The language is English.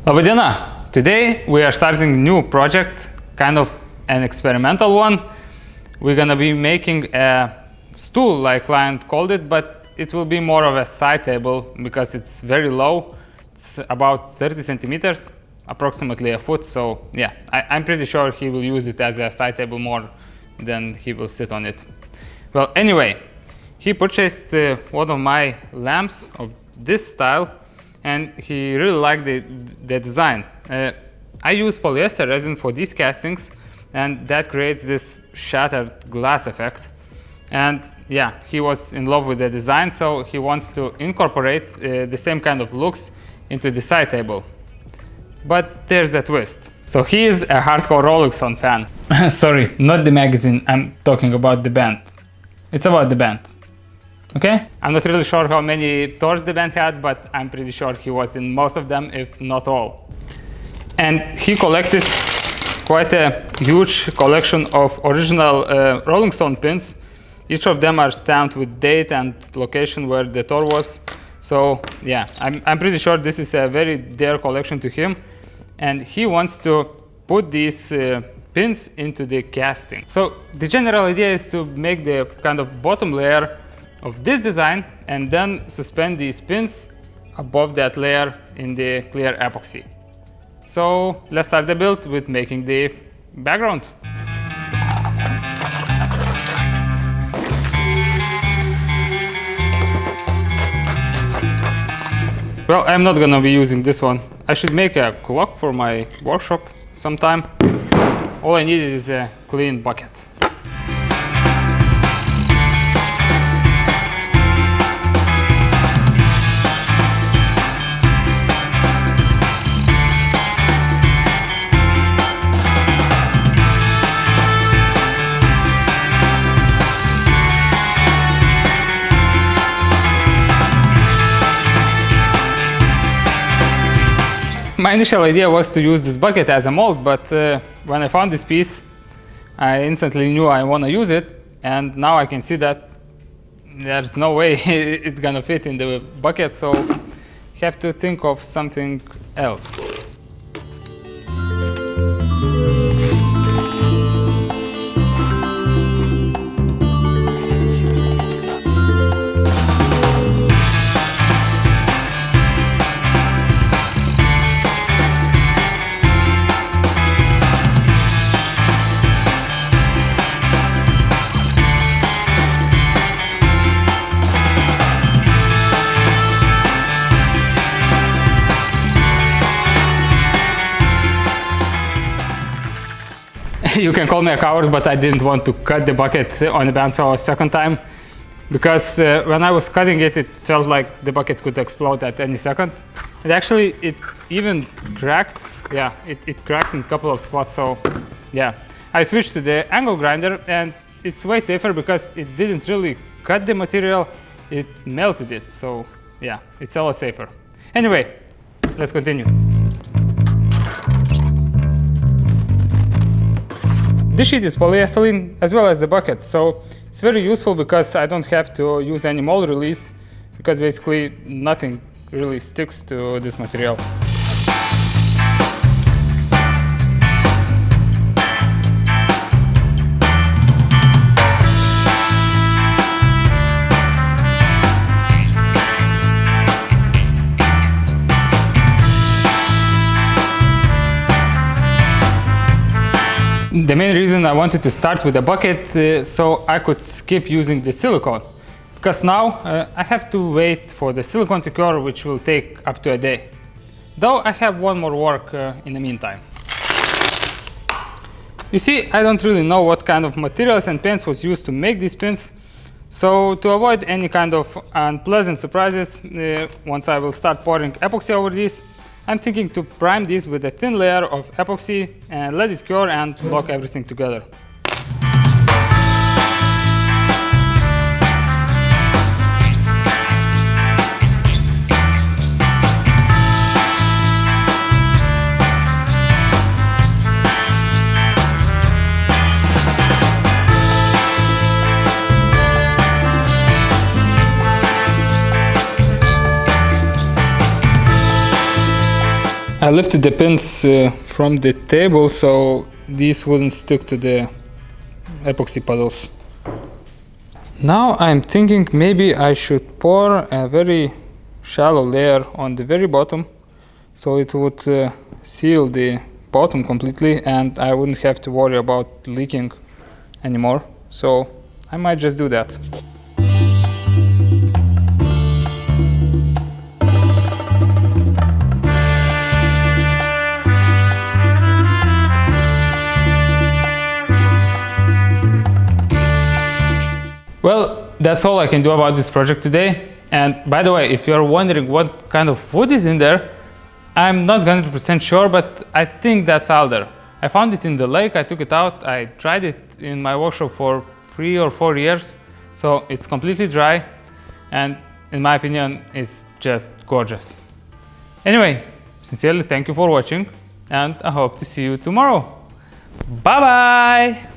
Laba diena! Today we are starting a new project, kind of an experimental one. We're gonna be making a stool, like client called it, but it will be more of a side table because it's very low. It's about 30 centimeters, approximately a foot. So yeah, I'm pretty sure he will use it as a side table more than he will sit on it. Well, anyway, he purchased one of my lamps of this style, and he really liked the design. I use polyester resin for these castings, and that creates this shattered glass effect. And yeah, he was in love with the design, so he wants to incorporate the same kind of looks into the side table. But there's a twist. So he is a hardcore RolingStones fan. Sorry, not the magazine, I'm talking about the band. It's about the band. Okay? I'm not really sure how many tours the band had, but I'm pretty sure he was in most of them, if not all. And he collected quite a huge collection of original RolingStones pins. Each of them are stamped with date and location where the tour was. So yeah, I'm pretty sure this is a very dear collection to him. And he wants to put these pins into the casting. So the general idea is to make the kind of bottom layer of this design and then suspend these pins above that layer in the clear epoxy. So let's start the build with making the background. Well, I'm not gonna be using this one. I should make a clock for my workshop sometime. All I need is a clean bucket. My initial idea was to use this bucket as a mold, but when I found this piece, I instantly knew I want to use it, and now I can see that there's no way it's gonna fit in the bucket, so have to think of something else. You can call me a coward, but I didn't want to cut the bucket on the bandsaw a second time, because when I was cutting it, it felt like the bucket could explode at any second. And actually, it even cracked. Yeah, it cracked in a couple of spots. So yeah, I switched to the angle grinder, and it's way safer because it didn't really cut the material, it melted it. So yeah, it's a lot safer. Anyway, let's continue. This sheet is polyethylene as well as the bucket, so it's very useful because I don't have to use any mold release, because basically nothing really sticks to this material. The main reason I wanted to start with a bucket so I could skip using the silicone, because now I have to wait for the silicone to cure, which will take up to a day. Though I have one more work in the meantime. You see, I don't really know what kind of materials and paints was used to make these pins, so to avoid any kind of unpleasant surprises, once I will start pouring epoxy over these, I'm thinking to prime these with a thin layer of epoxy and let it cure and lock everything together. I lifted the pins from the table so these wouldn't stick to the epoxy puddles. Now I'm thinking maybe I should pour a very shallow layer on the very bottom so it would seal the bottom completely and I wouldn't have to worry about leaking anymore. So I might just do that. Well, that's all I can do about this project today. And by the way, if you're wondering what kind of wood is in there, I'm not 100% sure, but I think that's alder. I found it in the lake, I took it out, I tried it in my workshop for 3 or 4 years, so it's completely dry, and in my opinion, it's just gorgeous. Anyway, sincerely thank you for watching, and I hope to see you tomorrow. Bye bye!